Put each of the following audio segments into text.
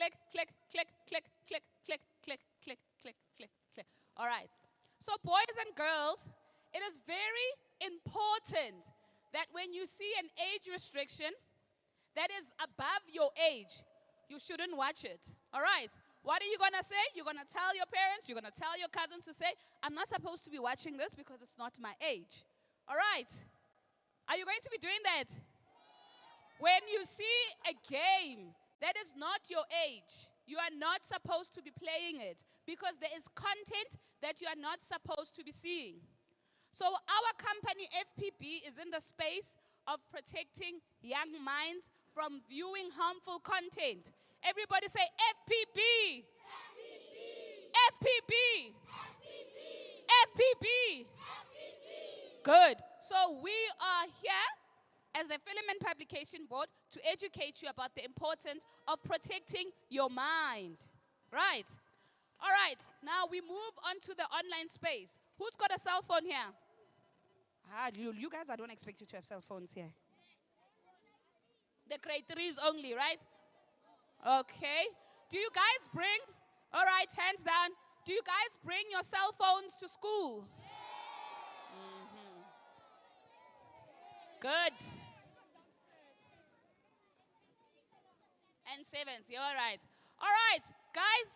Click, click, click, click, click, click, click, click, click, click, click. All right. So boys and girls, it is very important that when you see an age restriction that is above your age, you shouldn't watch it. All right. What are you going to say? You're going to tell your parents, you're going to tell your cousins to say, I'm not supposed to be watching this because it's not my age. All right. Are you going to be doing that? When you see a game that is not your age, you are not supposed to be playing it because there is content that you are not supposed to be seeing. So our company, FPB, is in the space of protecting young minds from viewing harmful content. Everybody say FPB. FPB. FPB. Good. So we are here as the Filament Publication Board to educate you about the importance of protecting your mind. Right. All right. Now we move on to the online space. Who's got a cell phone here? You guys, I don't expect you to have cell phones here. The grade 3s only, right? Okay. Do you guys bring, all right, hands down. Do you guys bring your cell phones to school? Good. And 7s, you're all right. All right, guys,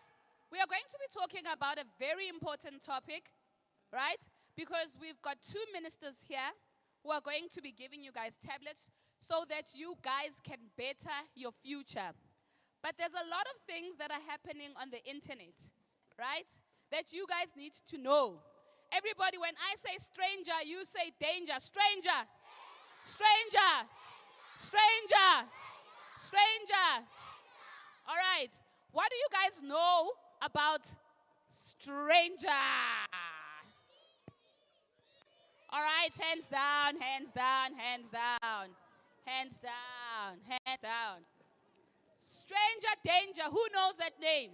we are going to be talking about a very important topic, right? Because we've got 2 ministers here who are going to be giving you guys tablets so that you guys can better your future. But there's a lot of things that are happening on the internet, right? That you guys need to know. Everybody, when I say stranger, you say danger. Stranger. Stranger. Stranger. Stranger. All right. What do you guys know about stranger? All right, hands down, hands down, hands down, hands down, hands down. Stranger danger, who knows that name?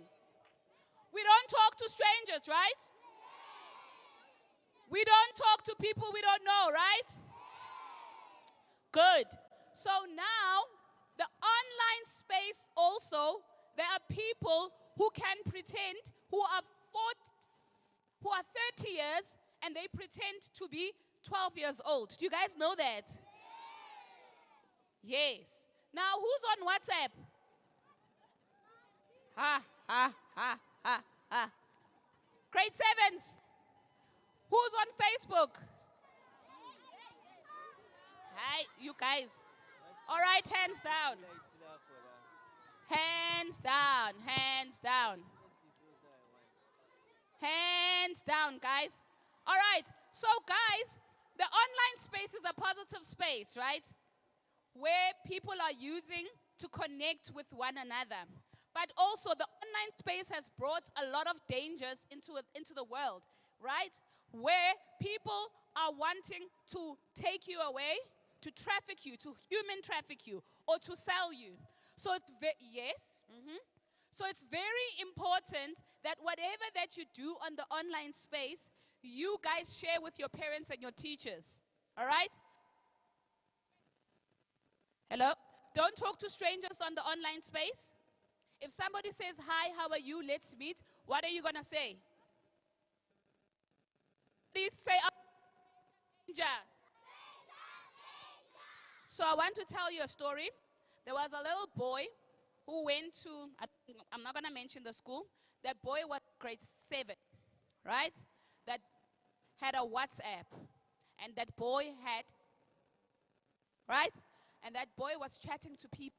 We don't talk to strangers, right? We don't talk to people we don't know, right? Good. So now, the online space also, there are people who can pretend, who are 30 years, and they pretend to be 12 years old. Do you guys know that? Yes. Now, who's on WhatsApp? Grade 7s. Who's on Facebook? Hi, you guys. All right, hands down. Hands down, hands down. Hands down, guys. All right, so guys, the online space is a positive space, right? Where people are using to connect with one another. But also the online space has brought a lot of dangers into the world, right? Where people are wanting to take you away, to traffic you, to human traffic you, or to sell you. So it's So it's very important that whatever that you do on the online space, you guys share with your parents and your teachers. All right? Hello? Don't talk to strangers on the online space. If somebody says, hi, how are you? Let's meet. What are you going to say? Please say, stranger. So I want to tell you a story. There was a little boy who went to, I'm not going to mention the school. That boy was grade 7, right? That had a WhatsApp. And that boy had, right? And that boy was chatting to people.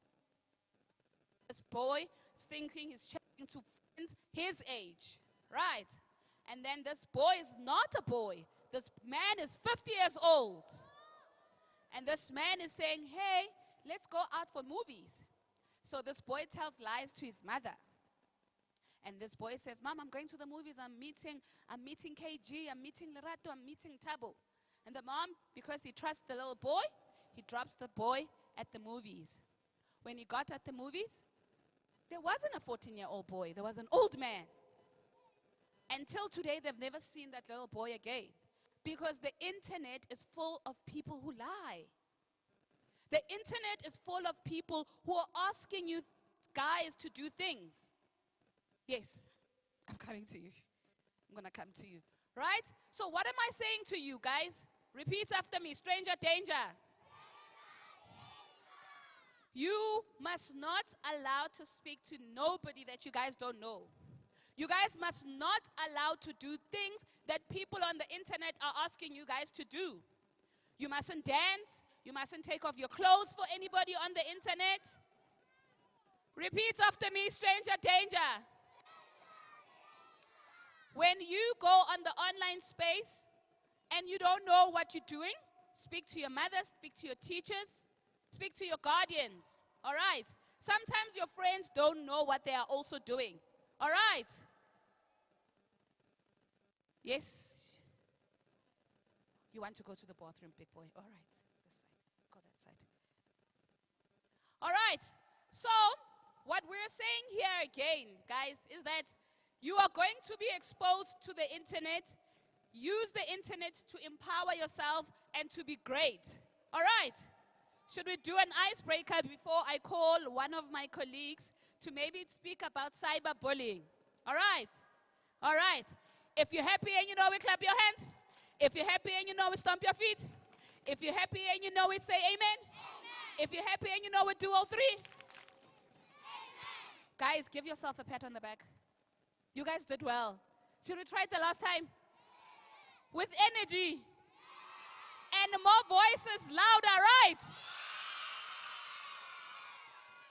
This boy is thinking he's chatting to friends his age, right? And then this boy is not a boy. This man is 50 years old. And this man is saying, hey, let's go out for movies. So this boy tells lies to his mother. And this boy says, Mom, I'm going to the movies. I'm meeting KG, I'm meeting Lerato, I'm meeting Tabo. And the mom, because he trusts the little boy, he drops the boy at the movies. When he got at the movies, there wasn't a 14-year-old boy. There was an old man. Until today, they've never seen that little boy again. Because the internet is full of people who lie. The internet is full of people who are asking you guys to do things. Yes, I'm coming to you. I'm going to come to you. Right? So what am I saying to you guys? Repeat after me. Stranger danger. You must not allow to speak to nobody that you guys don't know. You guys must not allow to do things that people on the internet are asking you guys to do. You mustn't dance. You mustn't take off your clothes for anybody on the internet. Repeat after me, stranger danger. When you go on the online space and you don't know what you're doing, speak to your mother, speak to your teachers, speak to your guardians. All right? Sometimes your friends don't know what they are also doing. All right? Yes? You want to go to the bathroom, big boy? All right. This side. Go that side. All right. So, what we're saying here again, guys, is that you are going to be exposed to the internet. Use the internet to empower yourself and to be great. All right? Should we do an icebreaker before I call one of my colleagues to maybe speak about cyberbullying? All right? All right. If you're happy and you know it, clap your hands. If you're happy and you know it, stomp your feet. If you're happy and you know it, say amen. Amen. If you're happy and you know it, do all three. Amen. Guys, give yourself a pat on the back. You guys did well. Should we try it the last time? With energy. And more voices, louder, right?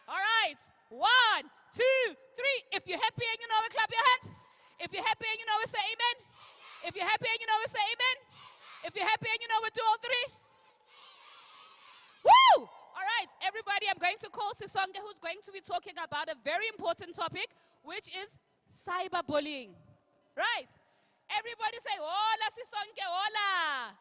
All right. 1, 2, 3. If you're happy and you know it, clap your hands. If you're happy and you know it, say amen. If you're happy and you know it, say amen. If you're happy and you know it, do all three. Woo! All right, everybody, I'm going to call Sisonke, who's going to be talking about a very important topic, which is cyberbullying. Right? Everybody say, hola, Sisonke, hola.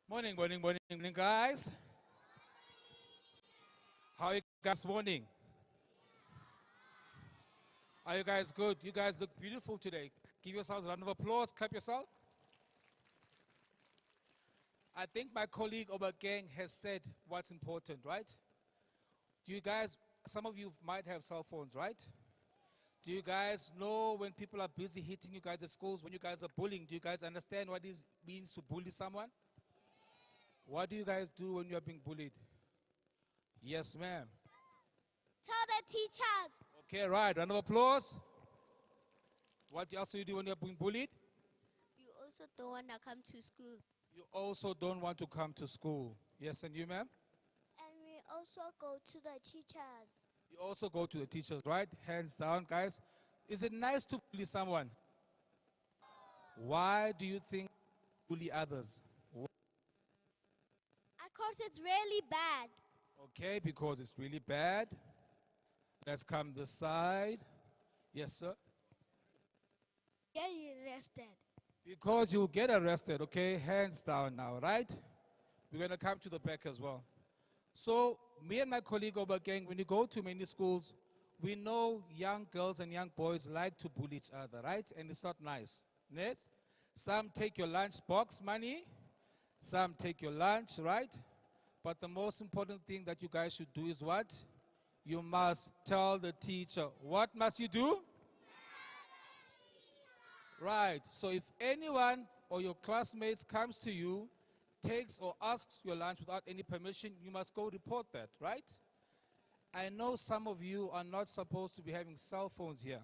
Morning, guys. How are you guys morning? Are you guys good? You guys look beautiful today. Give yourselves a round of applause. Clap yourself. I think my colleague Obakeng has said what's important, right? Do you guys, some of you might have cell phones, right? Do you guys know when people are busy hitting you guys at schools, when you guys are bullying, do you guys understand what it means to bully someone? What do you guys do when you are being bullied? Yes, ma'am. Tell the teachers. Okay, right. Round of applause. What else do you do when you're being bullied? You also don't want to come to school. You also don't want to come to school. Yes, and you, ma'am? And we also go to the teachers. You also go to the teachers, right? Hands down, guys. Is it nice to bully someone? Why do you think you bully others? Because it's really bad. Okay, because it's really bad. Let's come this side. Yes, sir? Get arrested. Because you'll get arrested, okay? Hands down now, right? We're going to come to the back as well. So, me and my colleague Obakeng, when you go to many schools, we know young girls and young boys like to bully each other, right? And it's not nice. Yes? Some take your lunch box money. Some take your lunch, right? But the most important thing that you guys should do is what? You must tell the teacher. What must you do? Right. So if anyone or your classmates comes to you, takes or asks your lunch without any permission, you must go report that, right? I know some of you are not supposed to be having cell phones here.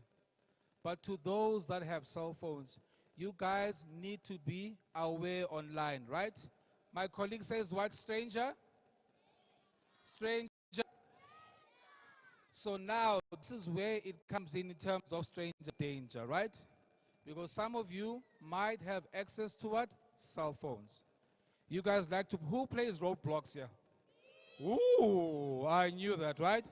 But to those that have cell phones, you guys need to be aware online, right? My colleague says what, stranger? Stranger. So now, this is where it comes in terms of stranger danger, right? Because some of you might have access to what? Cell phones. You guys like to, who plays Roblox here? Ooh, I knew that, right?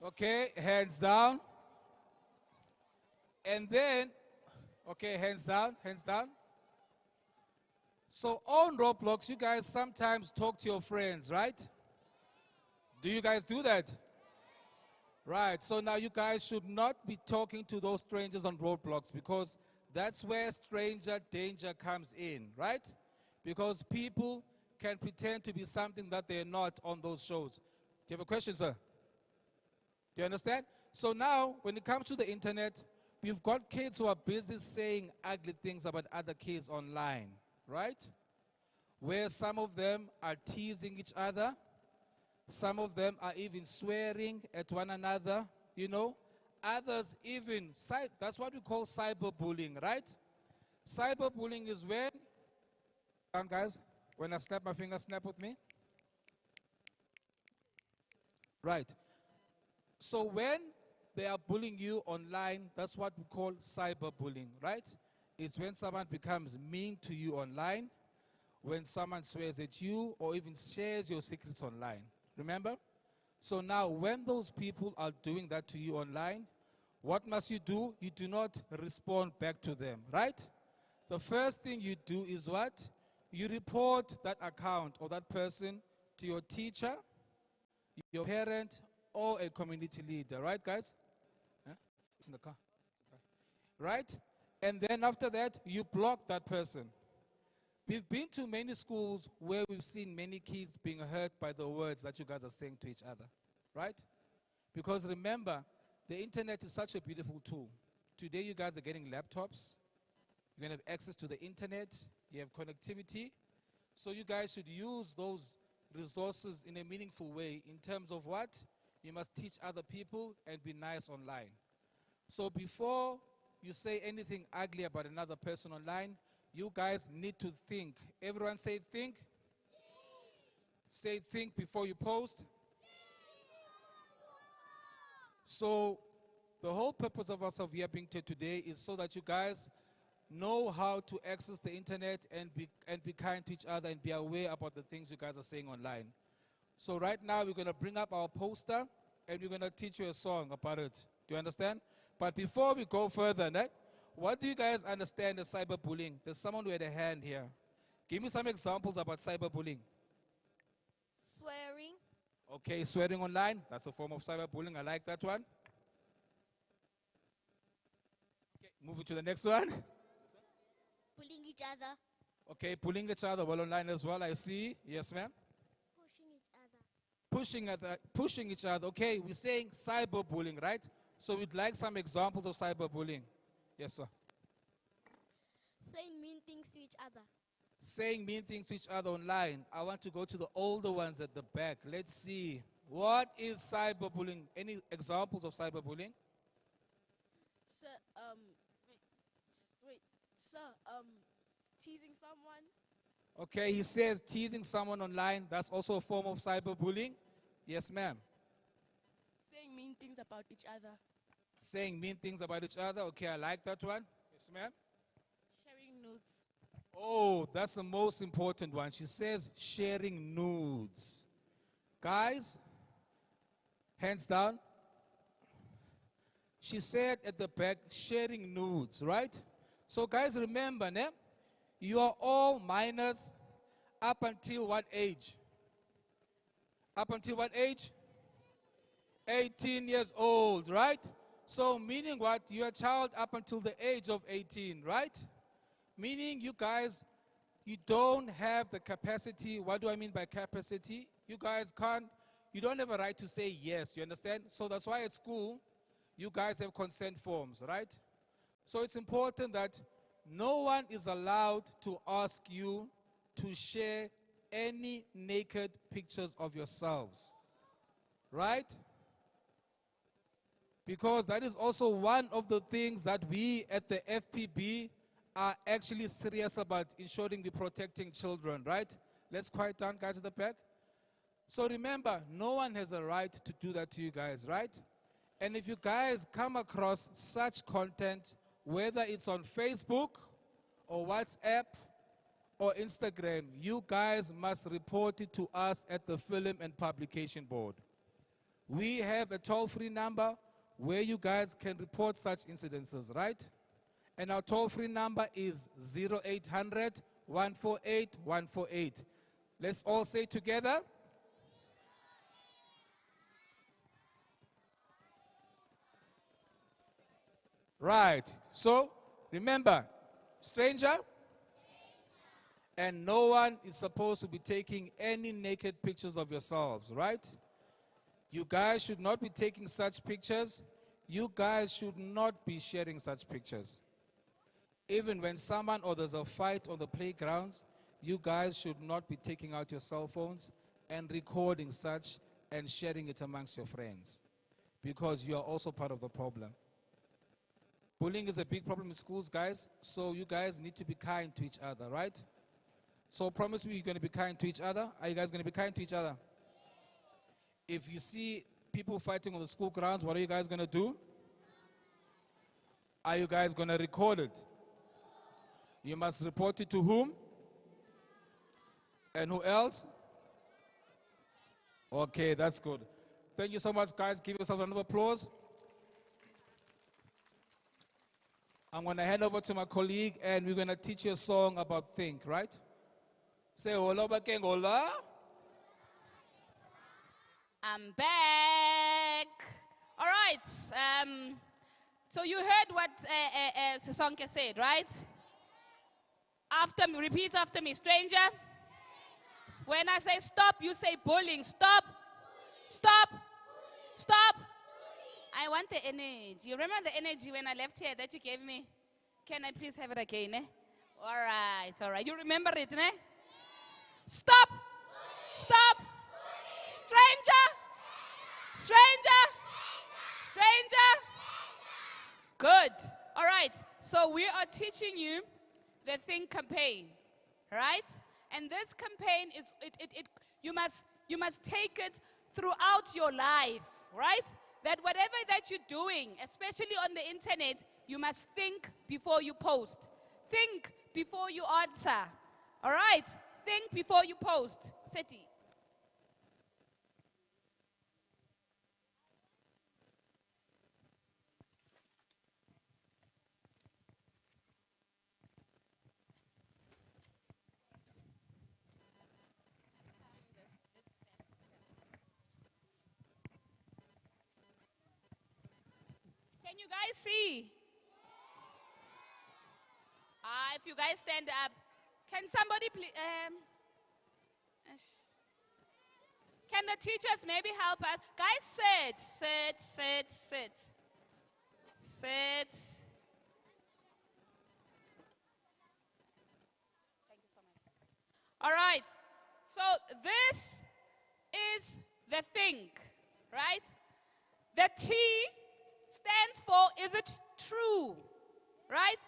Okay, hands down. And then, okay, hands down, hands down. So on Roblox, you guys sometimes talk to your friends, right? Do you guys do that? Right, so now you guys should not be talking to those strangers on roadblocks because that's where stranger danger comes in, right? Because people can pretend to be something that they're not on those shows. Do you have a question, sir? Do you understand? So now, when it comes to the internet, we've got kids who are busy saying ugly things about other kids online, right? Where some of them are teasing each other. Some of them are even swearing at one another, you know. Others even, that's what we call cyberbullying, right? Cyberbullying is when, guys, when I snap my finger, snap with me. Right. So when they are bullying you online, that's what we call cyberbullying, right? It's when someone becomes mean to you online, when someone swears at you or even shares your secrets online. Remember? So now when those people are doing that to you online, what must you do? You do not respond back to them, right? The first thing you do is what? You report that account or that person to your teacher, your parent, or a community leader, right, guys? Huh? It's in the car. Right? And then after that, you block that person. We've been to many schools where we've seen many kids being hurt by the words that you guys are saying to each other, right? Because remember, the internet is such a beautiful tool. Today you guys are getting laptops. You're going to have access to the internet. You have connectivity. So you guys should use those resources in a meaningful way in terms of what? You must teach other people and be nice online. So before you say anything ugly about another person online, you guys need to think. Everyone say think. Say think before you post. So the whole purpose of us here being here today is so that you guys know how to access the internet and be kind to each other and be aware about the things you guys are saying online. So right now we're going to bring up our poster and we're going to teach you a song about it. Do you understand? But before we go further, what do you guys understand as cyberbullying? There's someone who had a hand here. Give me some examples about cyberbullying. Swearing. Okay, swearing online. That's a form of cyberbullying. I like that one. Okay, moving to the next one. Bullying each other. Okay, pulling each other well online as well. I see. Yes, ma'am. Pushing each other. Pushing each other. Okay, we're saying cyberbullying, right? So we'd like some examples of cyberbullying. Yes, sir. Saying mean things to each other. Saying mean things to each other online. I want to go to the older ones at the back. Let's see. What is cyberbullying? Any examples of cyberbullying? Sir, teasing someone. Okay, he says teasing someone online. That's also a form of cyberbullying. Yes, ma'am. Saying mean things about each other. Saying mean things about each other. Okay, I like that one. Yes, ma'am. Sharing nudes. Oh, that's the most important one. She says sharing nudes. Guys, hands down. She said at the back, sharing nudes, right? So guys, remember, you are all minors up until what age? Up until what age? 18 years old, right? So meaning what? You're a child up until the age of 18, right? Meaning you guys, you don't have the capacity. What do I mean by capacity? You guys you don't have a right to say yes, you understand? So that's why at school, you guys have consent forms, right? So it's important that no one is allowed to ask you to share any naked pictures of yourselves, right? Because that is also one of the things that we at the FPB are actually serious about ensuring we're protecting children, right? Let's quiet down, guys at the back. So remember, no one has a right to do that to you guys, right? And if you guys come across such content, whether it's on Facebook or WhatsApp or Instagram, you guys must report it to us at the Film and Publication Board. We have a toll-free number where you guys can report such incidences, right? And our toll-free number is 0800 148 148. Let's all say together. Right. So, remember, stranger, and no one is supposed to be taking any naked pictures of yourselves, right? You guys should not be taking such pictures. You guys should not be sharing such pictures. Even when someone or there's a fight on the playgrounds, you guys should not be taking out your cell phones and recording such and sharing it amongst your friends, because you are also part of the problem. Bullying is a big problem in schools, guys, so you guys need to be kind to each other, right? So promise me you're going to be kind to each other. Are you guys going to be kind to each other? If you see people fighting on the school grounds, what are you guys going to do? Are you guys going to record it? You must report it to whom? And who else? Okay, that's good. Thank you so much, guys. Give yourself another applause. I'm going to hand over to my colleague, and we're going to teach you a song about think, right? Say, hola, bakeng, hola. I'm back. All right. So you heard what Sisonke said, right? After me, repeat after me, stranger. When I say stop, you say bullying. Stop. Stop. Stop. I want the energy. You remember the energy when I left here that you gave me? Can I please have it again? Eh? All right, all right. You remember it, eh? Stop. Stop. Stranger. Stranger. Stranger. Good. All right. So we are teaching you the Think campaign, right? And this campaign is you must take it throughout your life, right? That whatever that you're doing, especially on the internet, you must think before you post. Think before you answer. All right? Think before you post. Seti. Can you guys see? If you guys stand up, can somebody please? Can the teachers maybe help us? Guys, sit, sit, sit, sit. Sit. Thank you so much. All right. So this is the think, right? The T stands for, is it true? Right?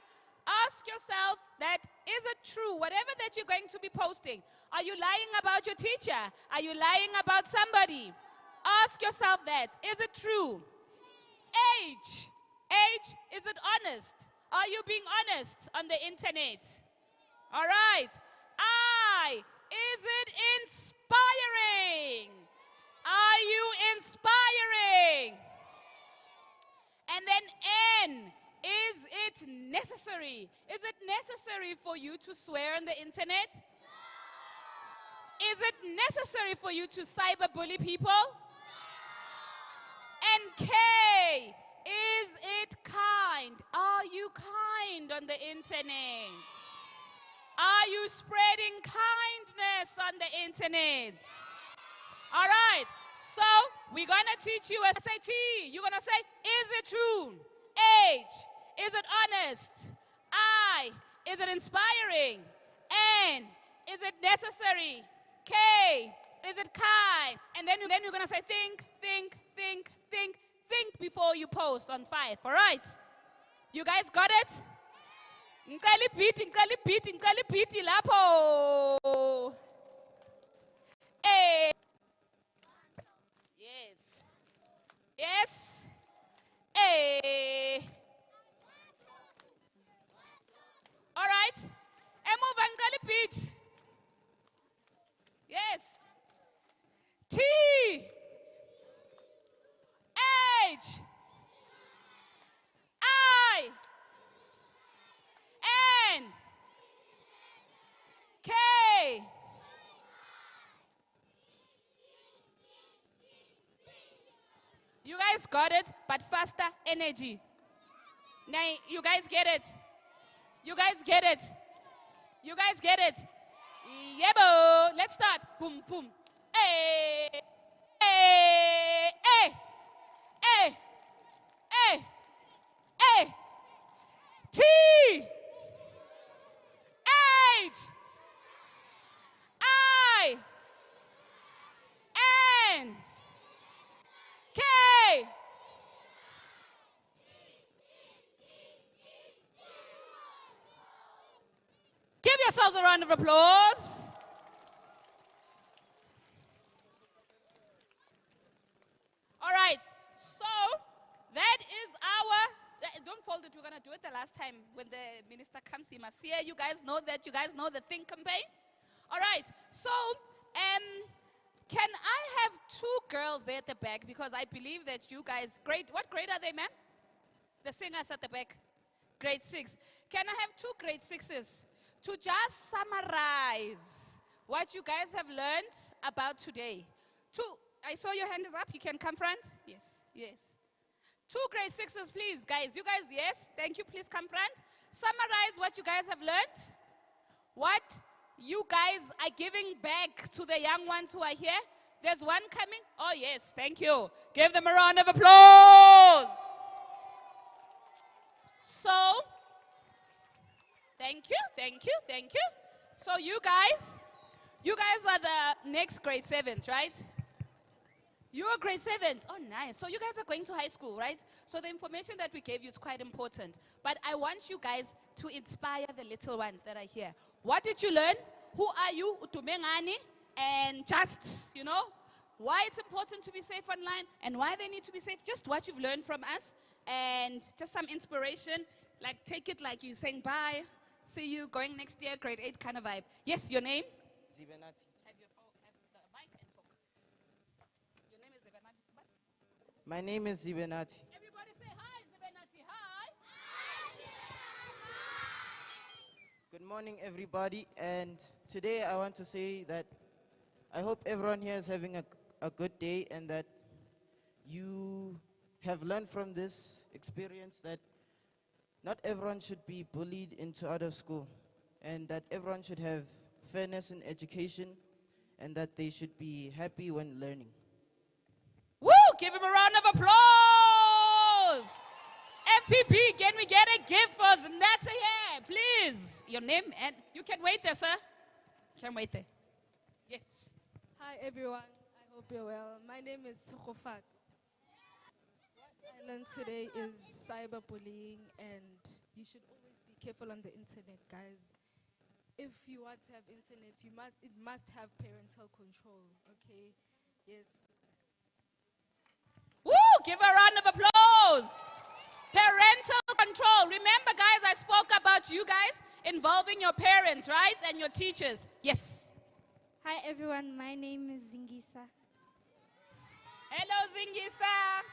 Ask yourself that, is it true? Whatever that you're going to be posting, are you lying about your teacher? Are you lying about somebody? Ask yourself that, is it true? Age. Age, is it honest? Are you being honest on the internet? All right. I, is it inspiring? Are you inspiring? And then N, is it necessary? Is it necessary for you to swear on the internet? Is it necessary for you to cyberbully people? And K, is it kind? Are you kind on the internet? Are you spreading kindness on the internet? All right. So we're going to teach you a SAT. You're going to say, is it true? Age, is it honest? I, is it inspiring? N, is it necessary? K, is it kind? And then you're going to say, think, think, think, think, think before you post on 5. All right? You guys got it? Ngicela ibhiti lapho. A. Yes. Yes. A. All right. Emuva ngicela ibhiti. Yes. T. H. I. N. K. You guys got it, but faster energy. Nay, you guys get it. You guys get it. You guys get it. Yebo. Let's start. Boom, boom. Hey. Hey. Hey. Hey. Hey. Hey. T. H. I. N. K. Give yourselves a round of applause. All right. So that is don't fold it. We're going to do it the last time when the minister comes. He must hear you guys know that you guys know the Think campaign. All right. So can I have two girls there at the back? Because I believe that you guys, what grade are they, ma'am? The singers at the back. Grade 6. Can I have two grade 6s to just summarize what you guys have learned about today? I saw your hand is up. You can come front. Yes, yes. Two grade 6s, please, guys. You guys, yes. Thank you. Please come front. Summarize what you guys have learned. What you guys are giving back to the young ones who are here. There's one coming. Oh, yes. Thank you. Give them a round of applause. So, thank you, thank you, thank you. So you guys are the next grade 7s, right? You are grade 7s. Oh, nice. So you guys are going to high school, right? So the information that we gave you is quite important. But I want you guys to inspire the little ones that are here. What did you learn? Who are you? Utumengani? And just, why it's important to be safe online and why they need to be safe. Just what you've learned from us and just some inspiration. Like, take it like you're saying bye. See you going next year, grade 8 kind of vibe. Yes, your name? Zibenati. Have the mic and talk. Your name is Zibenati. What? My name is Zibenati. Everybody say hi, Zibenati. Hi. Good morning, everybody. And today I want to say that I hope everyone here is having a good day and that you have learned from this experience that not everyone should be bullied into out of school and that everyone should have fairness in education and that they should be happy when learning. Woo! Give him a round of applause. FPP, can we get a gift for Znata here, please? Your name and you can wait there, sir. Can wait there. Yes. Hi everyone, I hope you're well. My name is Tsukofat. What I learned today is cyberbullying and you should always be careful on the internet, guys. If you want to have internet, it must have parental control, okay? Yes. Woo! Give a round of applause. Parental control. Remember, guys, I spoke about you guys involving your parents, right? And your teachers. Yes. Hi everyone, my name is Zingisa. Hello, Zingisa.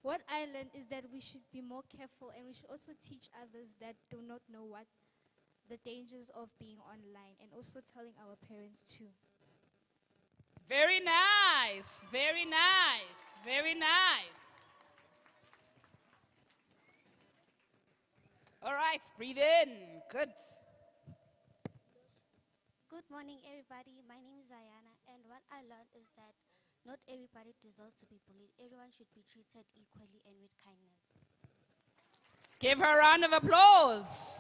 What I learned is that we should be more careful and we should also teach others that do not know what the dangers of being online and also telling our parents too. Very nice. Very nice. Very nice. All right, breathe in. Good. Good morning everybody, my name is Ayana and what I learned is that not everybody deserves to be bullied. Everyone should be treated equally and with kindness. Give her a round of applause.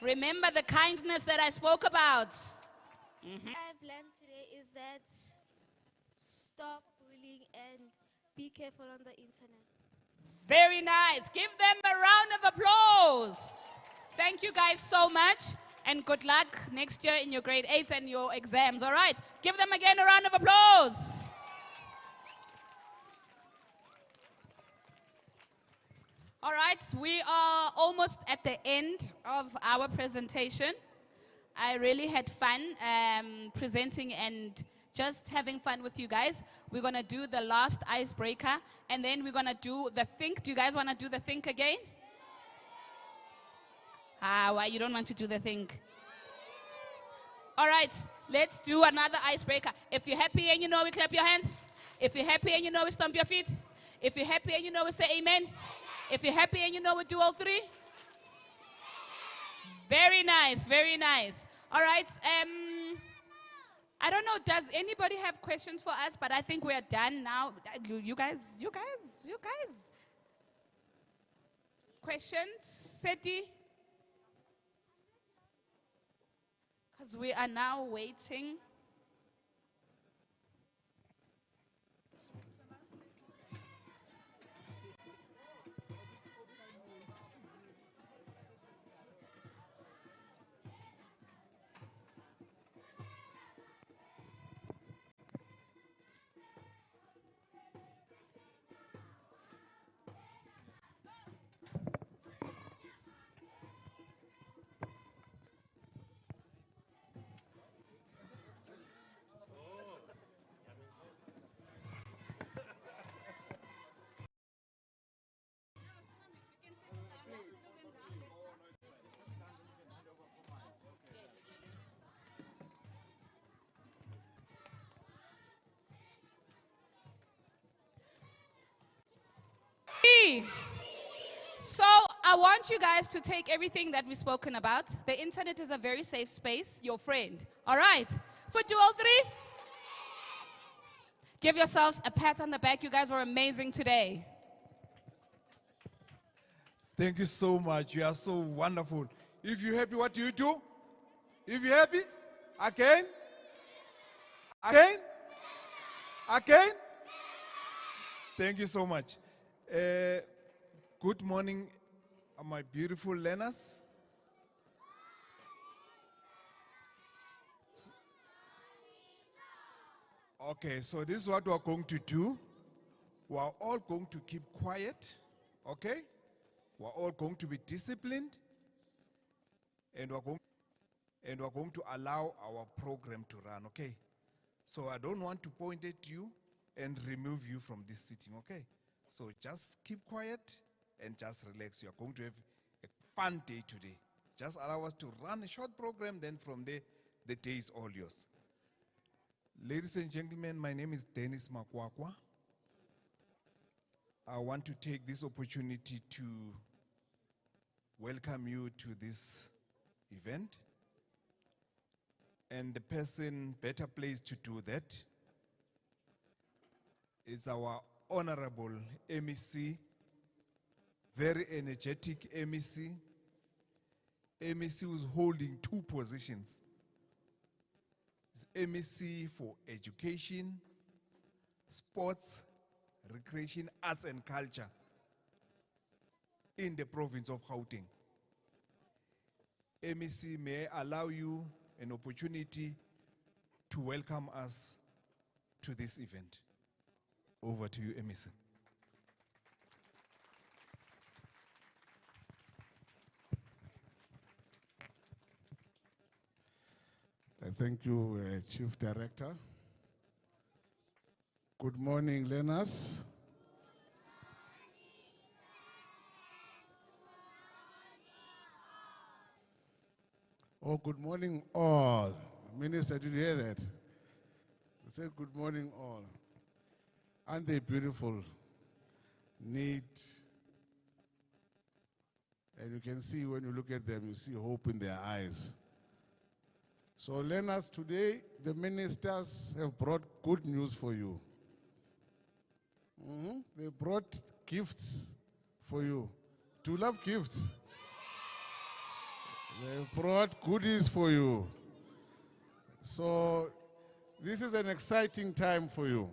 Remember the kindness that I spoke about. What I've learned today is that stop bullying and be careful on the internet. Very nice. Give them a round of applause. Thank you guys so much. And good luck next year in your grade 8s and your exams. All right. Give them again a round of applause. All right. We are almost at the end of our presentation. I really had fun presenting and just having fun with you guys. We're going to do the last icebreaker, and then we're going to do the think. Do you guys want to do the think again? Why you don't want to do the think? All right. Let's do another icebreaker. If you're happy and you know it, clap your hands. If you're happy and you know it, stomp your feet. If you're happy and you know it, say amen. If you're happy and you know it, do all three. Very nice, very nice. All right. I don't know, does anybody have questions for us? But I think we're done now. You guys. Questions? Seti? Because we are now waiting. So I want you guys to take everything that we've spoken about. The internet is a very safe space, your friend. All right. So do all three. Give yourselves a pat on the back. You guys were amazing today. Thank you so much. You are so wonderful. If you're happy, what do you do? If you're happy, again, again, again. Thank you so much. Good morning, my beautiful learners. Okay, so this is what we're going to do. We're all going to keep quiet, okay? We're all going to be disciplined, and we're going to allow our program to run, okay? So I don't want to point at you and remove you from this sitting, okay? So just keep quiet and just relax. You're going to have a fun day today. Just allow us to run a short program, then from there, the day is all yours. Ladies and gentlemen, my name is Dennis Makwakwa. I want to take this opportunity to welcome you to this event. And the person better placed to do that is our Honorable MEC, very energetic MEC. MEC who's holding two positions. It's MEC for education, sports, recreation, arts and culture in the province of Gauteng. MEC, may I allow you an opportunity to welcome us to this event. Over to you, MEC. Thank you, Chief Director. Good morning, learners. Oh, good morning, all. Minister, did you hear that? I said good morning, all. Aren't they beautiful, neat? And you can see when you look at them, you see hope in their eyes. So learners, today the ministers have brought good news for you. They brought gifts for you. Do you love gifts? They brought goodies for you. So this is an exciting time for you.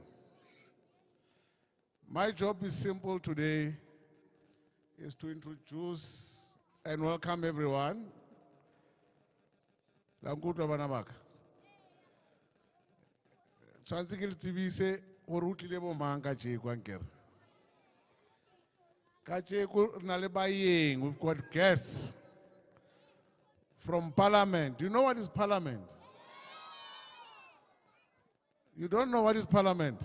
My job is simple today, is to introduce and welcome everyone. Langutwa bana baka. Tshwanetse TV se o rutlile bo mang ka je kwankere. Ka je go na le baeng, we've got guests from Parliament. Do you know what is Parliament? You don't know what is Parliament?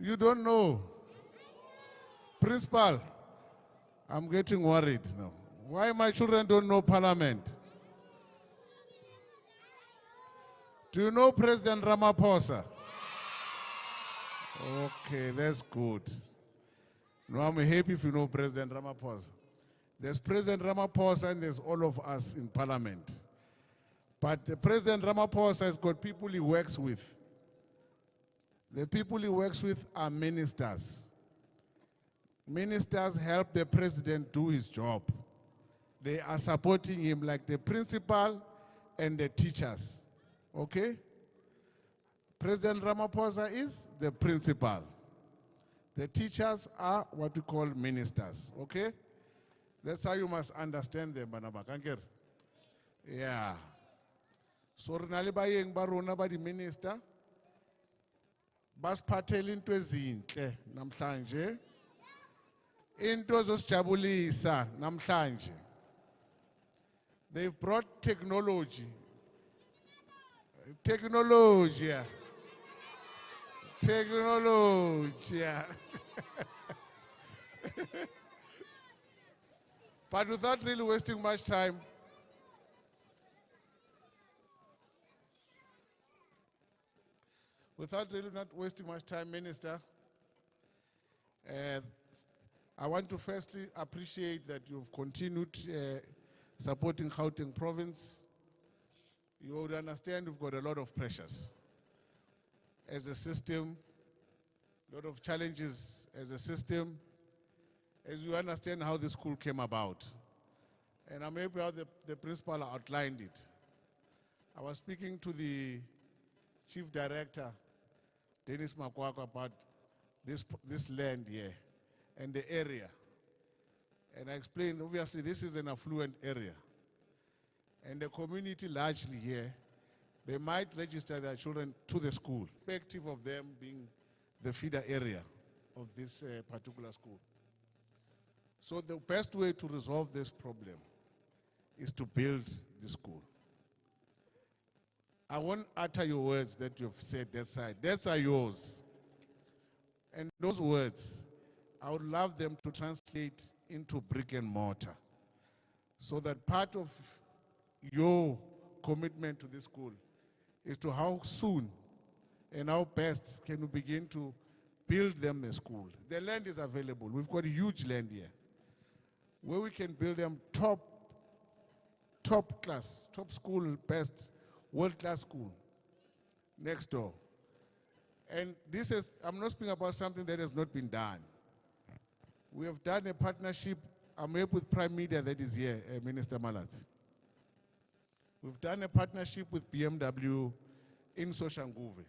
You don't know? Principal, I'm getting worried now. Why my children don't know Parliament? Do you know President Ramaphosa? Okay, that's good. No, I'm happy if you know President Ramaphosa. There's President Ramaphosa and there's all of us in Parliament. But the President Ramaphosa has got people he works with. The people he works with are ministers. Ministers help the president do his job. They are supporting him like the principal and the teachers. Okay? President Ramaphosa is the principal. The teachers are what we call ministers. Okay? That's how you must understand them, Banaba. Yeah. So rinale bayeng ba rona ba di minister basiphathela into ezinhle namhlanje. Into zosijabulisa namhlanje. They've brought technology. Technology. Technology. But without really wasting much time, Minister, I want to firstly appreciate that you've continued supporting Gauteng province. You would understand we've got a lot of pressures as a system, a lot of challenges as a system, as you understand how the school came about. And I'm happy how the principal outlined it. I was speaking to the chief director, Dennis Makwako, about this land here and the area. And I explained, obviously, this is an affluent area. And the community largely here, they might register their children to the school, irrespective of them being the feeder area of this particular school. So the best way to resolve this problem is to build the school. I won't utter your words that you've said that side. Those are yours. And those words, I would love them to translate into brick and mortar, so that part of your commitment to this school is to how soon and how best can we begin to build them a school. The land is available. We've got a huge land here, where we can build them top class, top school, best, world-class school next door. And this is, I'm not speaking about something that has not been done. We have done a partnership, I'm here with Prime Media that is here, Minister Malatsi. We've done a partnership with BMW in Soshanguve.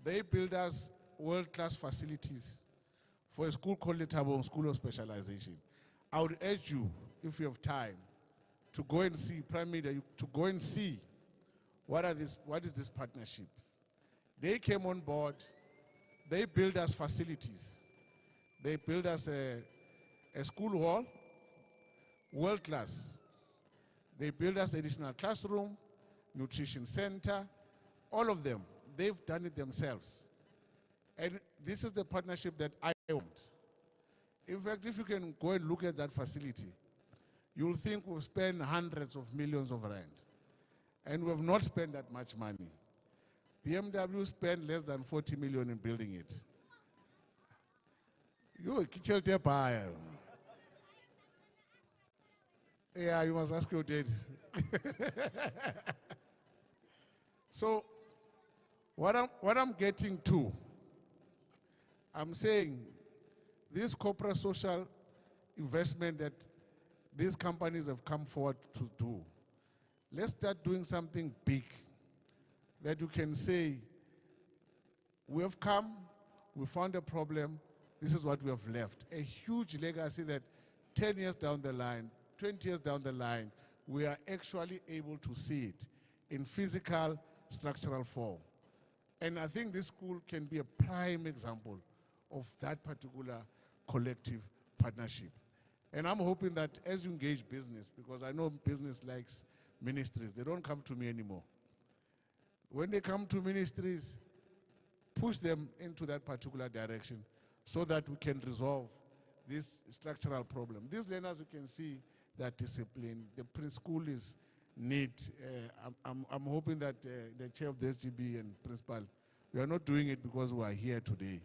They build us world-class facilities for a school called the Tabong School of Specialization. I would urge you, if you have time, to go and see, Prime Media, to go and see what is this partnership. They came on board, they built us facilities. They built us a school hall, world class. They built us additional classroom, nutrition center, all of them. They've done it themselves. And this is the partnership that I want. In fact, if you can go and look at that facility, you'll think we've spent hundreds of millions of rand. And we have not spent that much money. BMW spent less than 40 million in building it. You yeah, you must ask your dad. So, what I'm getting to, I'm saying this corporate social investment that these companies have come forward to do, let's start doing something big that you can say, we have come, we found a problem, this is what we have left. A huge legacy that 10 years down the line, 20 years down the line, we are actually able to see it in physical, structural form. And I think this school can be a prime example of that particular collective partnership. And I'm hoping that as you engage business, because I know business likes ministries, they don't come to me anymore. When they come to ministries, push them into that particular direction so that we can resolve this structural problem. These learners, you can see that discipline. The preschool is need, I'm hoping that the chair of the SGB and principal, we are not doing it because we are here today.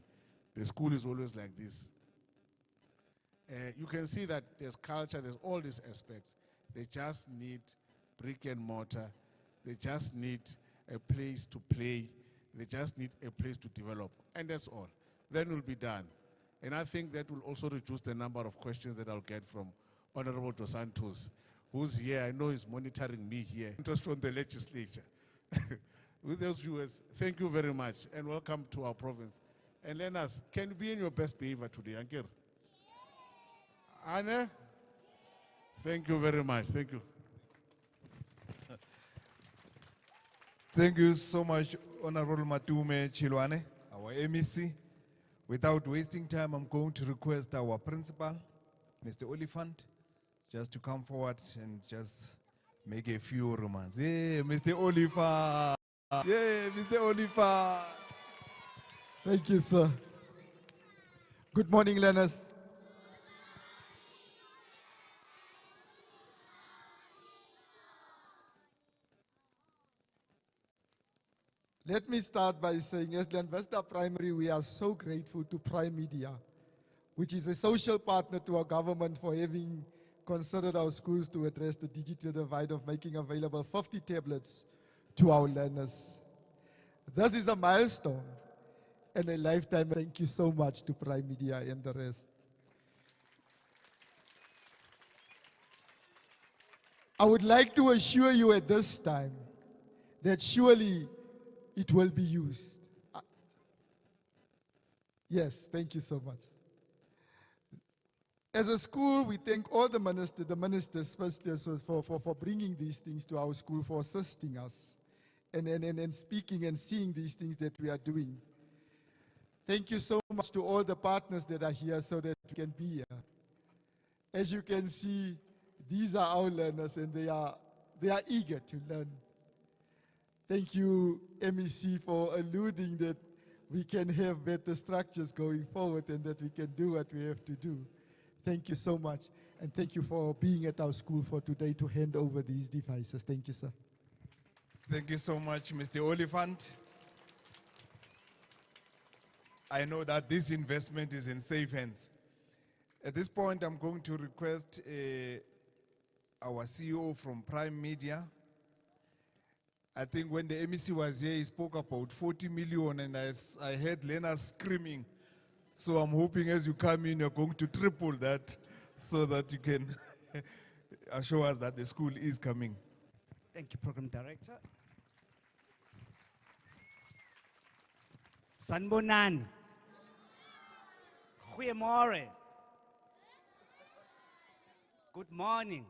The school is always like this. You can see that there's culture, there's all these aspects. They just need brick and mortar. They just need a place to play. They just need a place to develop. And that's all. Then we'll be done. And I think that will also reduce the number of questions that I'll get from Honorable Dos Santos, who's here. I know he's monitoring me here. Interest from the legislature. With those viewers, thank you very much and welcome to our province. And Lenas, can you be in your best behavior today, Ankir? Anne? Thank you very much. Thank you. Thank you so much, Honorable Matume Chilwane, our MEC. Without wasting time, I'm going to request our principal, Mr. Oliphant, just to come forward and just make a few remarks. Yeah, Mr. Oliphant. Yeah, Mr. Oliphant. Thank you, sir. Good morning, learners. Let me start by saying, as Glenvista Primary, we are so grateful to Prime Media, which is a social partner to our government, for having considered our schools to address the digital divide of making available 50 tablets to our learners. This is a milestone and a lifetime. Thank you so much to Prime Media and the rest. I would like to assure you at this time that surely it will be used. Yes, thank you so much. As a school, we thank all the ministers, first for bringing these things to our school, for assisting us, and speaking and seeing these things that we are doing. Thank you so much to all the partners that are here so that we can be here. As you can see, these are our learners and they are eager to learn. Thank you, MEC, for alluding that we can have better structures going forward and that we can do what we have to do. Thank you so much. And thank you for being at our school for today to hand over these devices. Thank you, sir. Thank you so much, Mr. Oliphant. I know that this investment is in safe hands. At this point, I'm going to request our CEO from Prime Media. I think when the MEC was here, he spoke about 40 million, and I heard Lena screaming. So I'm hoping as you come in, you're going to triple that so that you can assure us that the school is coming. Thank you, Program Director. Sanbonan. Goeiemorgen. Good morning.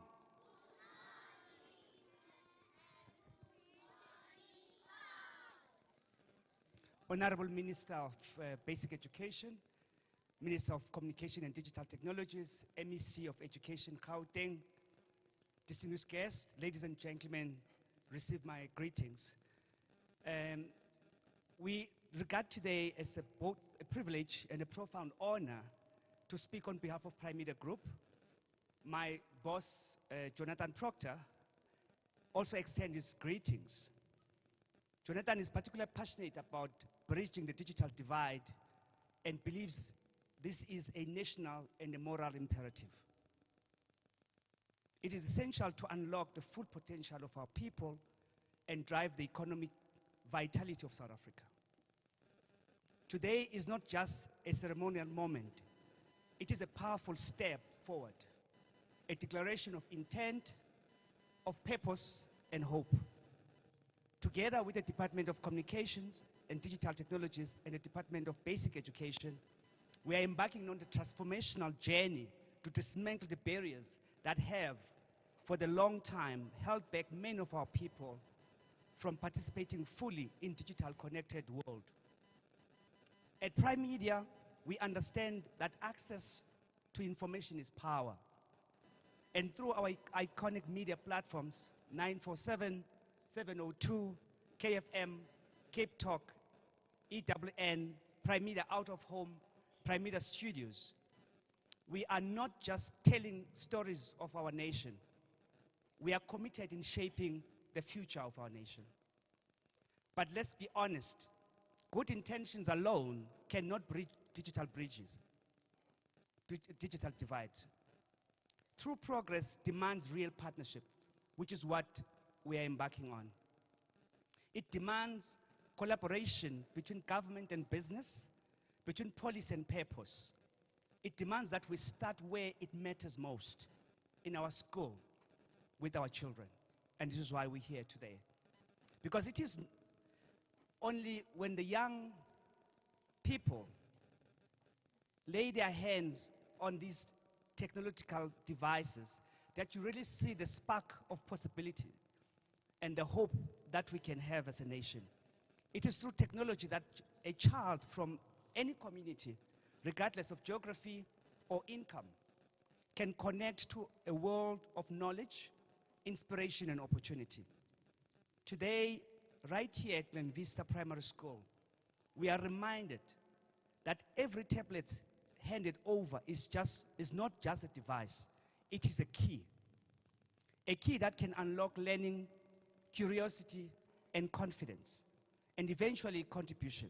Honorable Minister of Basic Education, Minister of Communication and Digital Technologies, MEC of Education, Gauteng, distinguished guests, ladies and gentlemen, receive my greetings. We regard today as both a privilege and a profound honor to speak on behalf of Prime Media Group. My boss, Jonathan Proctor, also extends his greetings. Jonathan is particularly passionate about bridging the digital divide and believes this is a national and a moral imperative. It is essential to unlock the full potential of our people and drive the economic vitality of South Africa. Today is not just a ceremonial moment. It is a powerful step forward, a declaration of intent, of purpose, and hope. Together with the Department of Communications and Digital Technologies and the Department of Basic Education, we are embarking on the transformational journey to dismantle the barriers that have, for the long time, held back many of our people from participating fully in digital connected world. At Prime Media, we understand that access to information is power. And through our iconic media platforms, 947, 702, KFM, Cape Talk, EWN, Prime Media Out of Home, Prime Media Studios, we are not just telling stories of our nation. we are committed in shaping the future of our nation. But let's be honest, good intentions alone cannot bridge digital digital divide. True progress demands real partnership, which is what we are embarking on. It demands collaboration between government and business, between policy and purpose. It demands that we start where it matters most, in our school, with our children. And this is why we're here today. Because it is only when the young people lay their hands on these technological devices that you really see the spark of possibility and the hope that we can have as a nation. It is through technology that a child from any community, regardless of geography or income, can connect to a world of knowledge, inspiration, and opportunity. Today, right here at Glenvista Primary School, we are reminded that every tablet handed over is not just a device, it is a key that can unlock learning, curiosity, and confidence, and eventually contribution.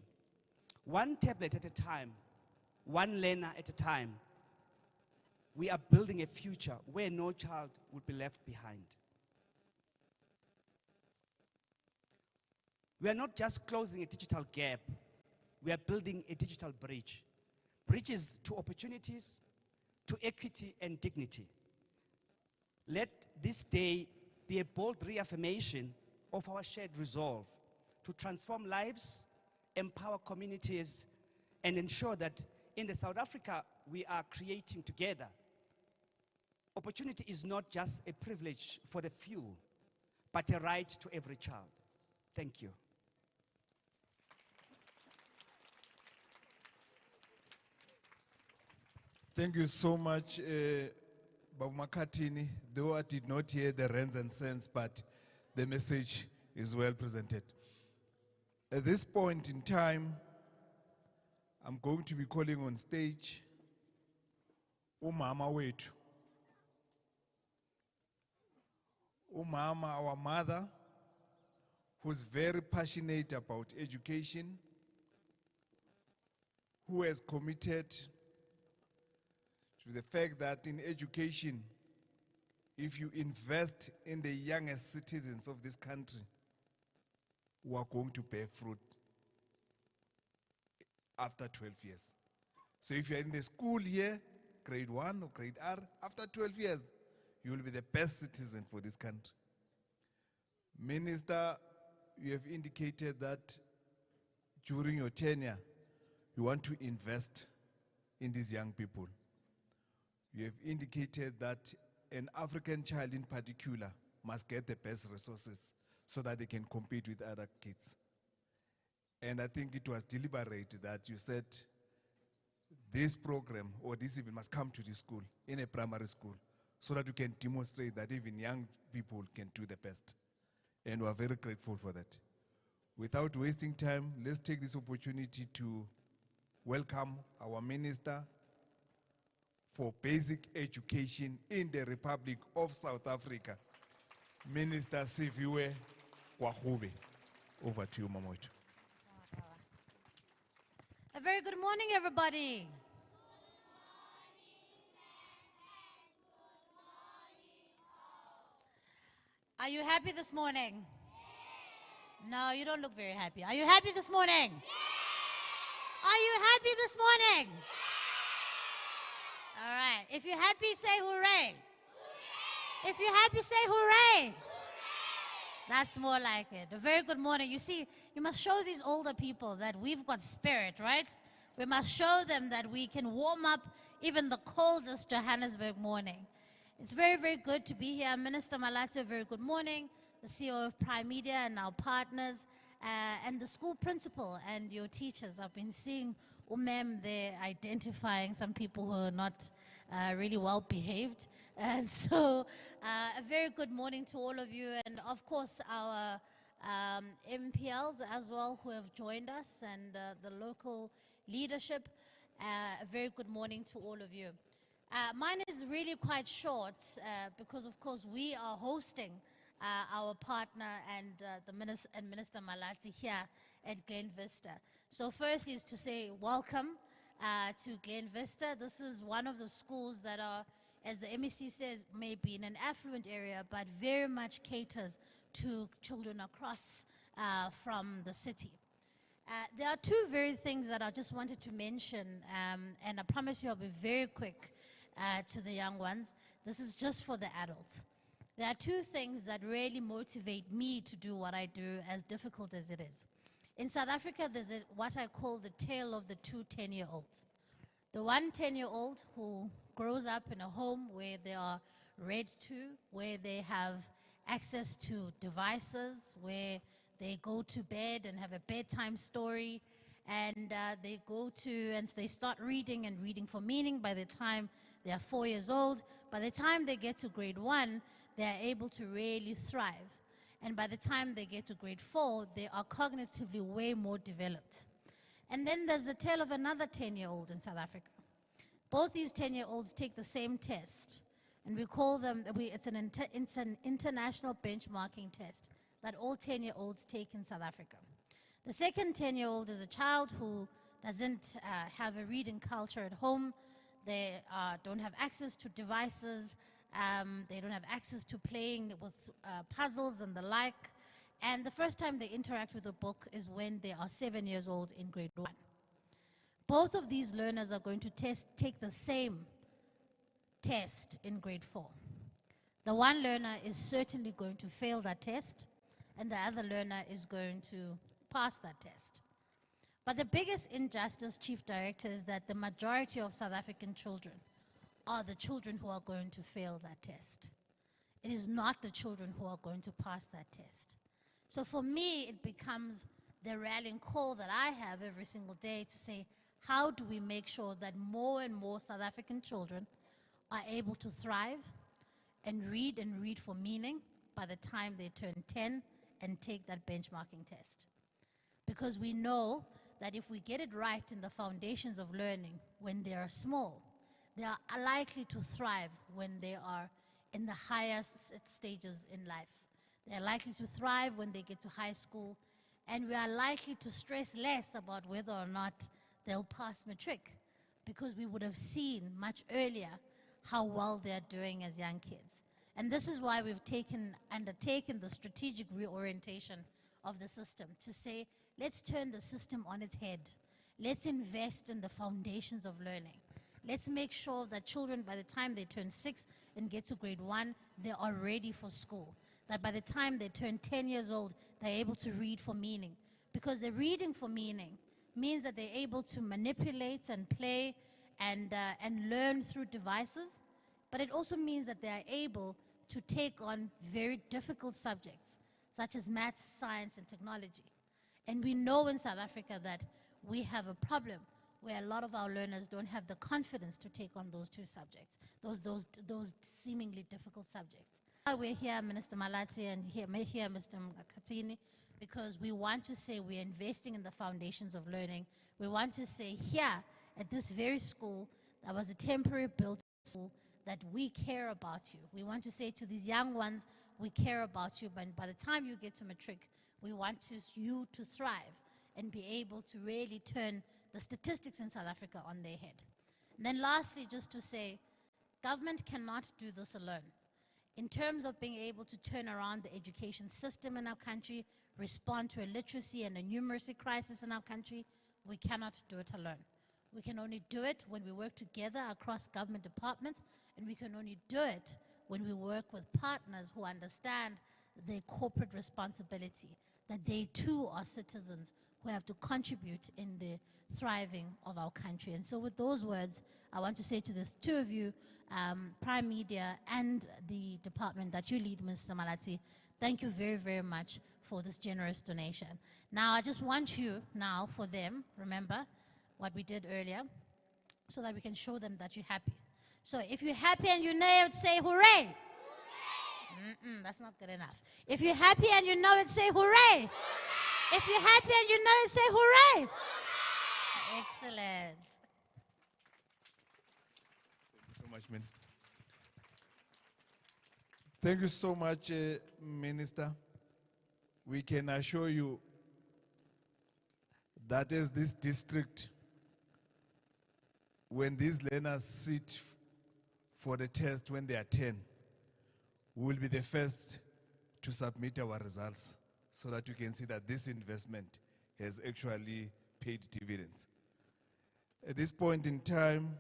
One tablet at a time, one learner at a time, we are building a future where no child will be left behind. We are not just closing a digital gap, we are building a digital bridge. Bridges to opportunities, to equity and dignity. Let this day be a bold reaffirmation of our shared resolve to transform lives, empower communities, and ensure that in the South Africa we are creating together, opportunity is not just a privilege for the few, but a right to every child. Thank you. Thank you so much, Babu Makatini. Though I did not hear the rands and cents, but the message is well presented. At this point in time, I'm going to be calling on stage Umama Wetu. Umama, our mother, who's very passionate about education, who has committed to the fact that in education, if you invest in the youngest citizens of this country, we are going to bear fruit after 12 years. So if you're in the school year, grade 1 or grade R, after 12 years, you will be the best citizen for this country. Minister, you have indicated that during your tenure, you want to invest in these young people. You have indicated that an African child in particular must get the best resources so that they can compete with other kids. And I think it was deliberate that you said this program or this event must come to the school, in a primary school, so that you can demonstrate that even young people can do the best. And we are very grateful for that. Without wasting time, let's take this opportunity to welcome our Minister for Basic Education in the Republic of South Africa, Minister Siviwe GWARUBE. Over to you, Mamoito. A very good morning, everybody. Are you happy this morning? Yes. No, you don't look very happy. Are you happy this morning? Yes. Are you happy this morning? Yes. All right. If you're happy, say hooray. Hooray. If you're happy, say hooray. Hooray. That's more like it. A very good morning. You see, you must show these older people that we've got spirit, right? We must show them that we can warm up even the coldest Johannesburg morning. It's very, very good to be here. Minister MALATSI, a very good morning. The CEO of Prime Media and our partners, and the school principal and your teachers. I've been seeing Umem there identifying some people who are not really well behaved. And so a very good morning to all of you, and of course our MPLs as well who have joined us, and the local leadership. A very good morning to all of you. Mine is really quite short because, of course, we are hosting our partner and Minister Malatsi here at Glenvista. So firstly is to say welcome to Glenvista. This is one of the schools that are, as the MEC says, maybe in an affluent area, but very much caters to children across from the city. There are two very things that I just wanted to mention, and I promise you I'll be very quick to the young ones. This is just for the adults. There are two things that really motivate me to do what I do, as difficult as it is. In South Africa, there's what I call the tale of the two 10-year-olds. The one 10-year-old who grows up in a home where they are read to, where they have access to devices, where they go to bed and have a bedtime story, and they go to, and they start reading and reading for meaning by the time they are 4 years old. By the time they get to grade 1, they are able to really thrive. And by the time they get to grade 4, they are cognitively way more developed. And then there's the tale of another 10-year-old in South Africa. Both these 10-year-olds take the same test, and we call them, it's an international benchmarking test that all 10-year-olds take in South Africa. The second 10-year-old is a child who doesn't have a reading culture at home. They don't have access to devices. They don't have access to playing with puzzles and the like. And the first time they interact with a book is when they are 7 years old in grade 1. Both of these learners are going to take the same test in grade 4. The one learner is certainly going to fail that test, and the other learner is going to pass that test. But the biggest injustice, Chief Director, is that the majority of South African children are the children who are going to fail that test. It is not the children who are going to pass that test. So for me, it becomes the rallying call that I have every single day to say, how do we make sure that more and more South African children are able to thrive and read for meaning by the time they turn 10 and take that benchmarking test? Because we know that if we get it right in the foundations of learning when they are small, they are likely to thrive when they are in the highest stages in life. They are likely to thrive when they get to high school, and we are likely to stress less about whether or not they'll pass matric, because we would have seen much earlier how well they're doing as young kids. And this is why we've undertaken the strategic reorientation of the system to say, let's turn the system on its head. Let's invest in the foundations of learning. Let's make sure that children, by the time they turn 6 and get to grade 1, they are ready for school. That by the time they turn 10 years old, they're able to read for meaning. Because the reading for meaning means that they're able to manipulate and play and learn through devices. But it also means that they are able to take on very difficult subjects, such as maths, science, and technology. And we know in South Africa that we have a problem where a lot of our learners don't have the confidence to take on those two subjects, those seemingly difficult subjects. We're here, Minister Malatsi, and here Mr. Katini, because we want to say we're investing in the foundations of learning. We want to say here at this very school, that was a temporary built school, that we care about you. We want to say to these young ones, we care about you, but by the time you get to matric, we want you to thrive and be able to really turn the statistics in South Africa on their head. And then lastly, just to say, government cannot do this alone. In terms of being able to turn around the education system in our country, respond to a literacy and a numeracy crisis in our country, we cannot do it alone. We can only do it when we work together across government departments, and we can only do it when we work with partners who understand their corporate responsibility, that they too are citizens who have to contribute in the thriving of our country. And so with those words, I want to say to the two of you, Prime Media and the department that you lead, Mr. Malatsi, thank you very, very much for this generous donation. Now, I just want you now for them, remember what we did earlier, so that we can show them that you're happy. So if you're happy and you know it, say hooray. That's not good enough. If you're happy and you know it, say hooray. Hooray! If you're happy and you know it, say hooray. Hooray! Excellent. Thank you so much, Minister. Thank you so much, Minister. We can assure you that as this district, when these learners sit for the test when they are 10, we will be the first to submit our results so that you can see that this investment has actually paid dividends. At this point in time,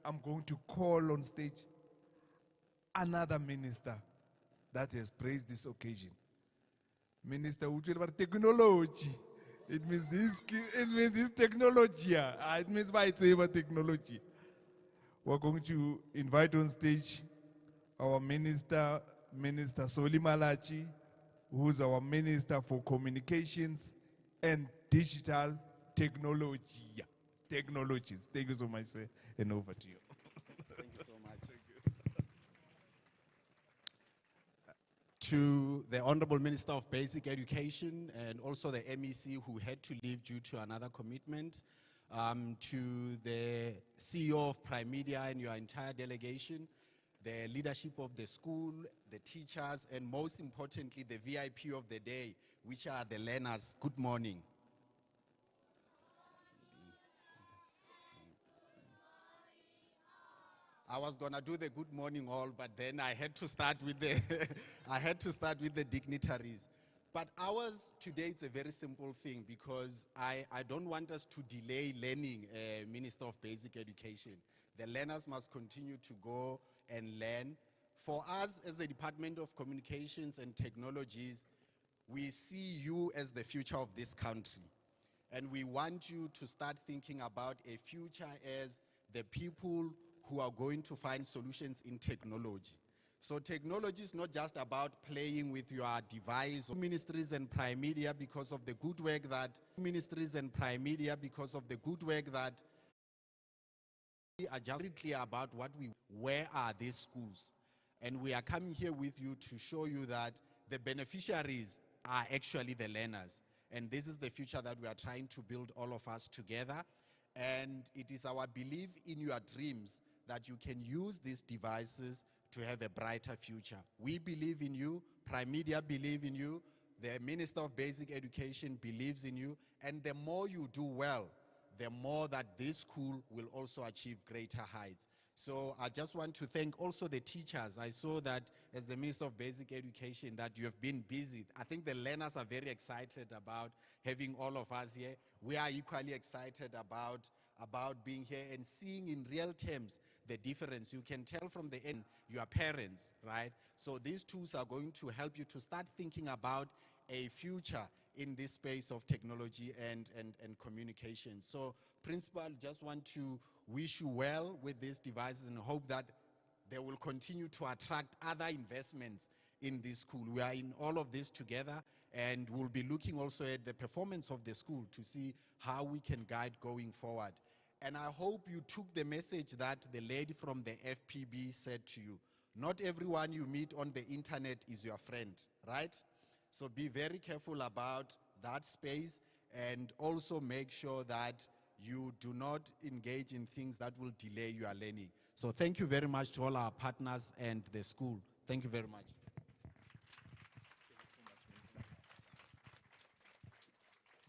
I'm going to call on stage another minister that has praised this occasion. Minister Uchilvar Technology. It means this technology. It means by it's ever technology. We're going to invite on stage our Minister Soli MALATSI, who's our Minister for Communications and Digital Technology. Technologies. Thank you so much, sir, and over to you. Thank you so much. To the Honorable Minister of Basic Education and also the MEC who had to leave due to another commitment, to the CEO of Prime Media and your entire delegation, the leadership of the school, the teachers, and most importantly, the VIP of the day, which are the learners. Good morning. I was gonna do the good morning all, but then I had to start with the the dignitaries. But ours today, it's a very simple thing because I don't want us to delay learning, Minister of Basic Education. The learners must continue to go and learn. For us as the Department of Communications and Technologies, we see you as the future of this country. And we want you to start thinking about a future as the people who are going to find solutions in technology. So technology is not just about playing with your device. Ministries and Prime Media, because of the good work that are just clear about where are these schools. And we are coming here with you to show you that the beneficiaries are actually the learners. And this is the future that we are trying to build, all of us together. And it is our belief in your dreams that you can use these devices to have a brighter future. We believe in you, Prime Media believe in you, the Minister of Basic Education believes in you, and the more you do well, the more that this school will also achieve greater heights. So I just want to thank also the teachers. I saw that as the Minister of Basic Education that you have been busy. I think the learners are very excited about having all of us here. We are equally excited about being here and seeing in real terms the difference. You can tell from the end, your parents, right? So these tools are going to help you to start thinking about a future in this space of technology and communication. So Principal, just want to wish you well with these devices and hope that they will continue to attract other investments in this school. We are in all of this together, and we'll be looking also at the performance of the school to see how we can guide going forward. And I hope you took the message that the lady from the FPB said to you. Not everyone you meet on the internet is your friend, right? So be very careful about that space and also make sure that you do not engage in things that will delay your learning. So thank you very much to all our partners and the school. Thank you very much.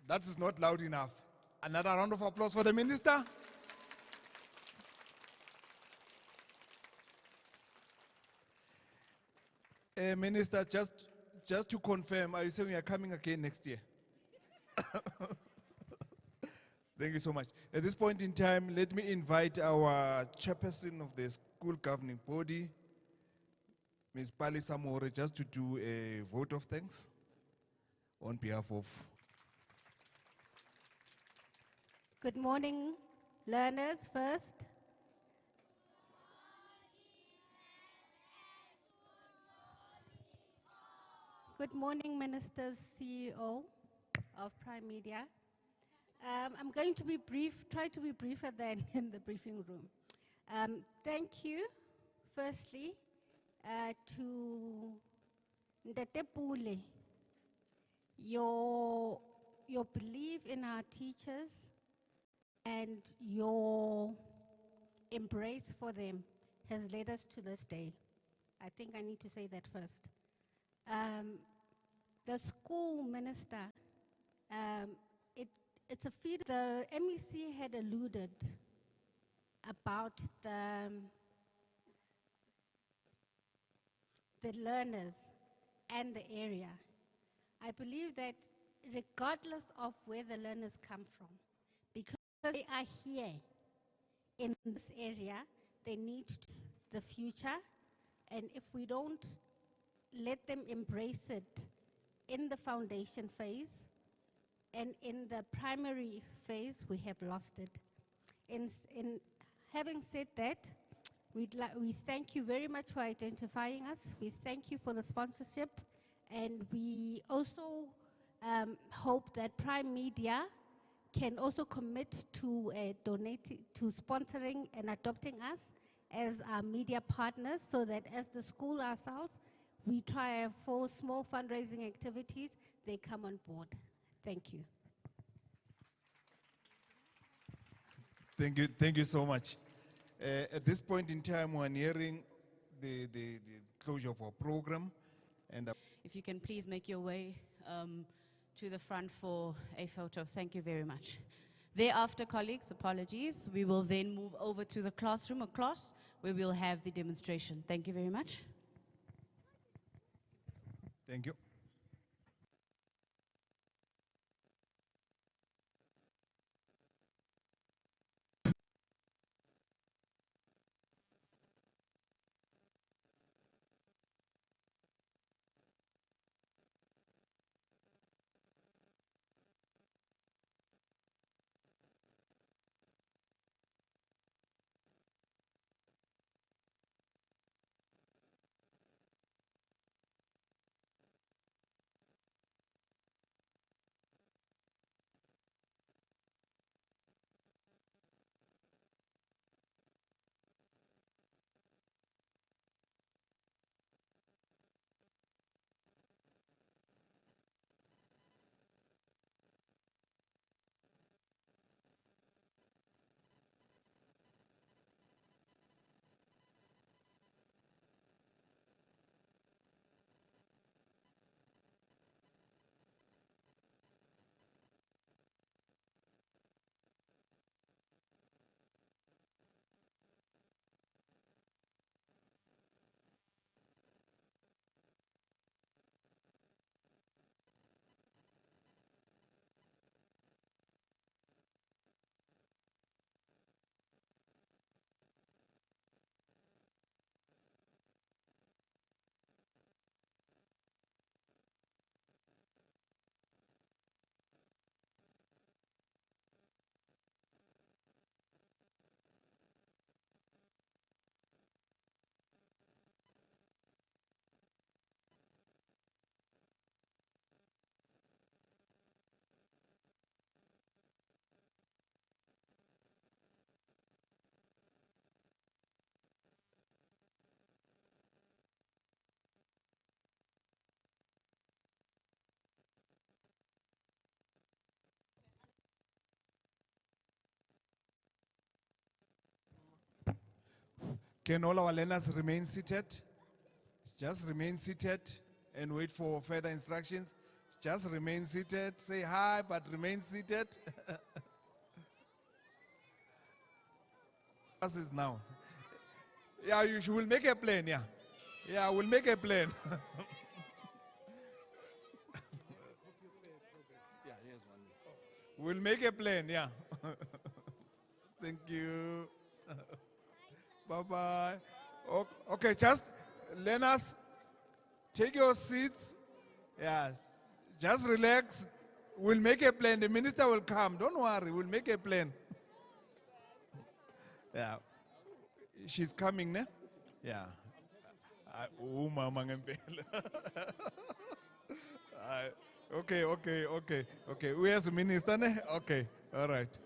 That is not loud enough. Another round of applause for the Minister. Minister, just to confirm, are you saying you are coming again next year? Thank you so much. At this point in time, let me invite our chairperson of the school governing body, Ms. Pali Samore, just to do a vote of thanks on behalf of. Good morning, learners first. Good morning, Minister, CEO of Prime Media. I'm going to be brief, try to be briefer than in the briefing room. Thank you, firstly, to Ndete Pule. Your belief in our teachers and your embrace for them has led us to this day. I think I need to say that first. The school minister, it's a feed. The MEC had alluded about the learners and the area. I believe that regardless of where the learners come from, because they are here in this area, they need the future, and if we don't let them embrace it in the foundation phase and in the primary phase, we have lost it. In having said that, we thank you very much for identifying us. We thank you for the sponsorship, and we also hope that Prime Media can also commit to to sponsoring and adopting us as our media partners, so that as the school ourselves, we try for small fundraising activities, they come on board. Thank you. Thank you so much. At this point in time, we're nearing the closure of our program. And if you can please make your way to the front for a photo. Thank you very much. Thereafter, colleagues, apologies, we will then move over to the classroom or class where we'll have the demonstration. Thank you very much. Thank you. Can all our learners remain seated? Just remain seated and wait for further instructions. Just remain seated. Say hi, but remain seated. Classes now. Yeah, will make a plan, yeah. Yeah, we'll make a plan. Yeah, here's one. We'll make a plan, yeah. Thank you. Bye-bye. Okay, just learners, take your seats. Yes, just relax. We'll make a plan. The minister will come. Don't worry, we'll make a plan. Yeah. She's coming, ne? Yeah. Oh, mama ngempela. Okay. Where's the minister, ne? Okay, all right.